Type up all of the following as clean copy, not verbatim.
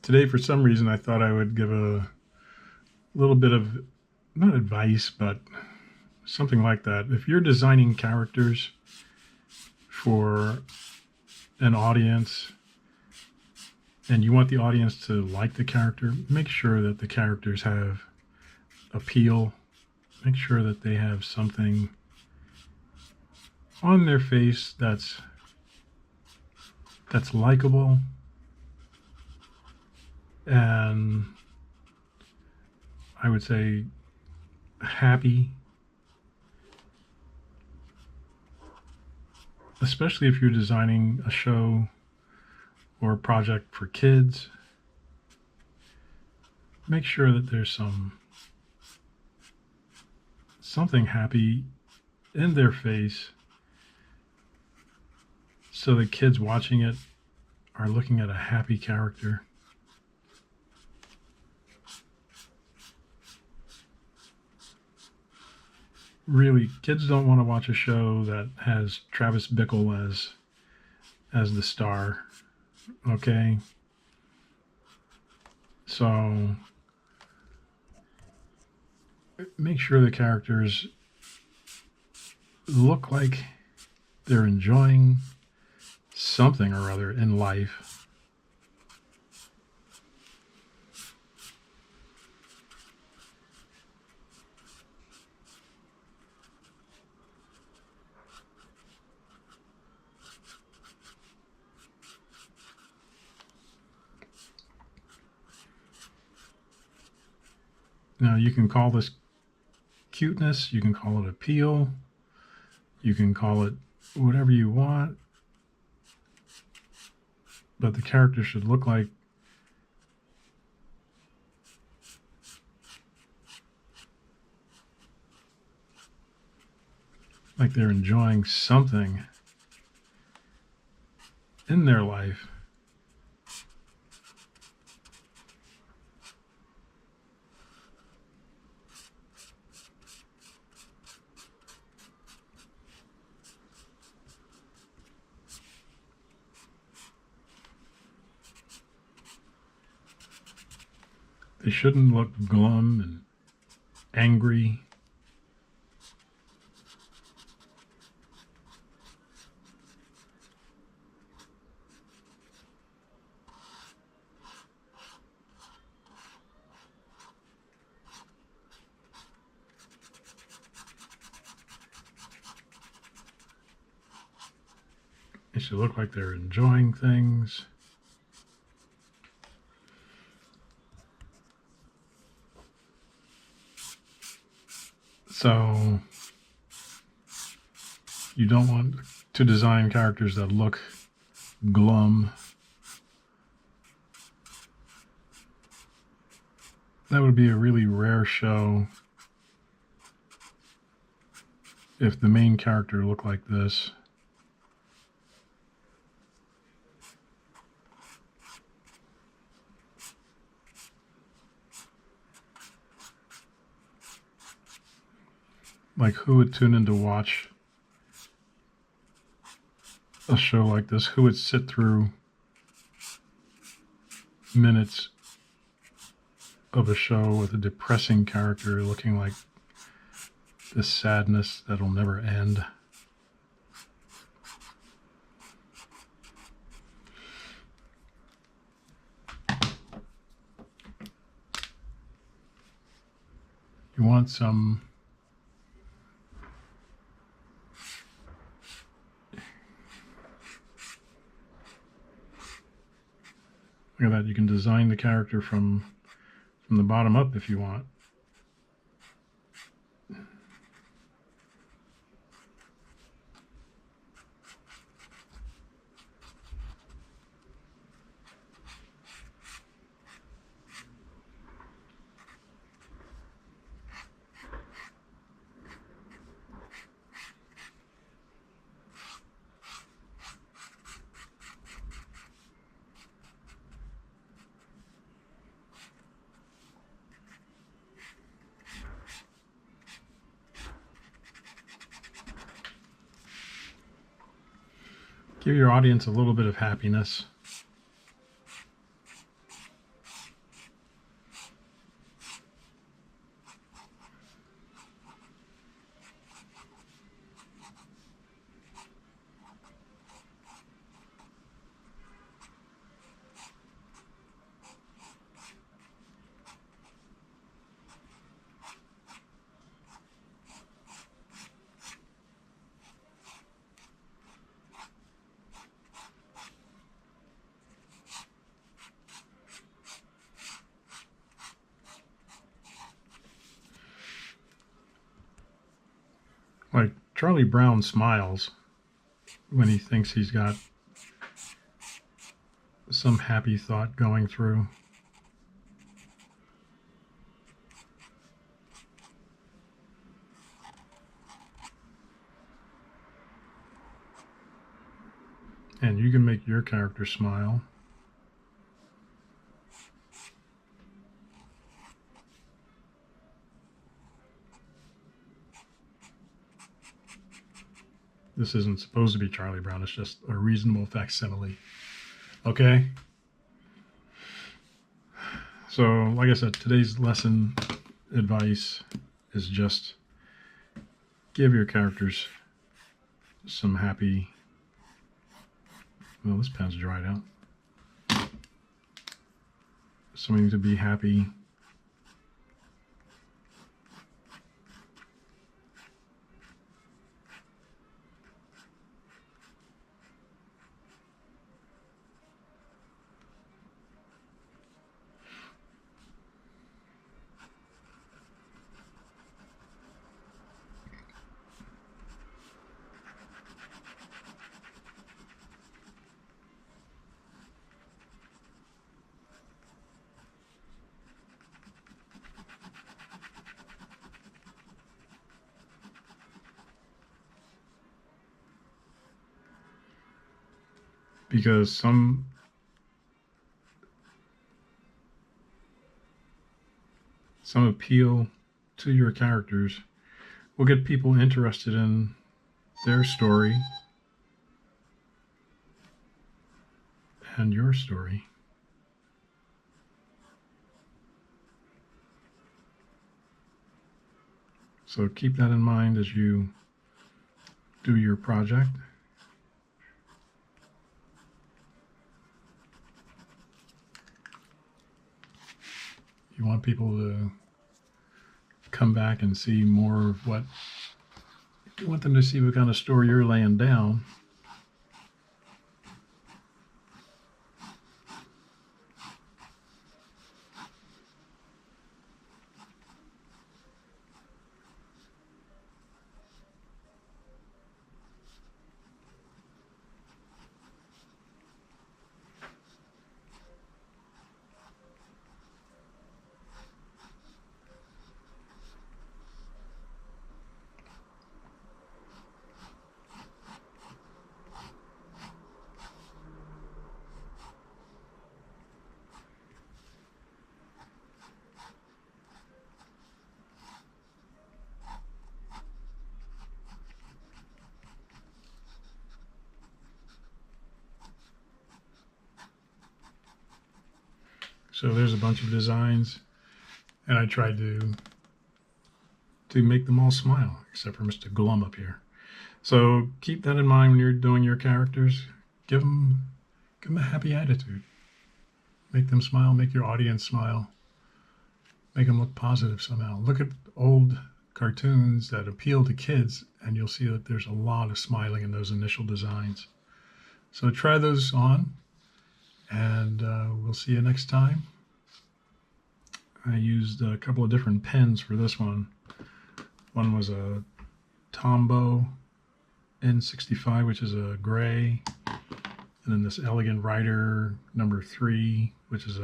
Today, for some reason, I thought I would give a little bit of, not advice, but something like that. If you're designing characters for an audience and you want the audience to like the character, make sure that the characters have appeal. Make sure that they have something on their face that's likable and I would say happy, especially if you're designing a show or a project for kids. Make sure that there's something happy in their face so the kids watching it are looking at a happy character. Really, kids don't want to watch a show that has Travis Bickle as the star. Okay? So make sure the characters look like they're enjoying something or other in life. Now, you can call this cuteness, you can call it appeal, you can call it whatever you want, but the character should look like they're enjoying something in their life. They shouldn't look glum and angry. They should look like they're enjoying things. So you don't want to design characters that look glum. That would be a really rare show if the main character looked like this. Like, who would tune in to watch a show like this? Who would sit through minutes of a show with a depressing character looking like this sadness that'll never end? You want some look at that. You can design the character from the bottom up if you want. Give your audience a little bit of happiness. Charlie Brown smiles when he thinks he's got some happy thought going through. And you can make your character smile. This isn't supposed to be Charlie Brown, it's just a reasonable facsimile. Okay? So, like I said, today's lesson advice is just give your characters some happy... Well, this pen's dried out. Something to be happy. Because some appeal to your characters will get people interested in their story and your story. So keep that in mind as you do your project. You want people to come back and see more of what you want them to see, what kind of story you're laying down. So there's a bunch of designs, and I tried to make them all smile, except for Mr. Glum up here. So keep that in mind when you're doing your characters. Give them a happy attitude. Make them smile, make your audience smile. Make them look positive somehow. Look at old cartoons that appeal to kids, and you'll see that there's a lot of smiling in those initial designs. So try those on, and we'll see you next time. I used a couple of different pens for this one. One was a Tombow N65, which is a gray, and then this Elegant Writer number 3, which is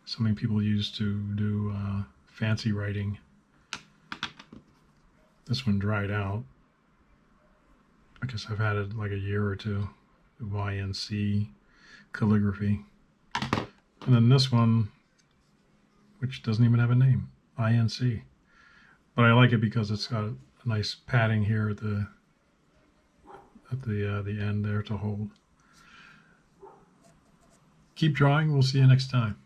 something people use to do fancy writing. This one dried out. I guess I've had it like a year or two. YNC calligraphy. And then this one, which doesn't even have a name, INC. But I like it because it's got a nice padding here at the end there to hold. Keep drawing. We'll see you next time.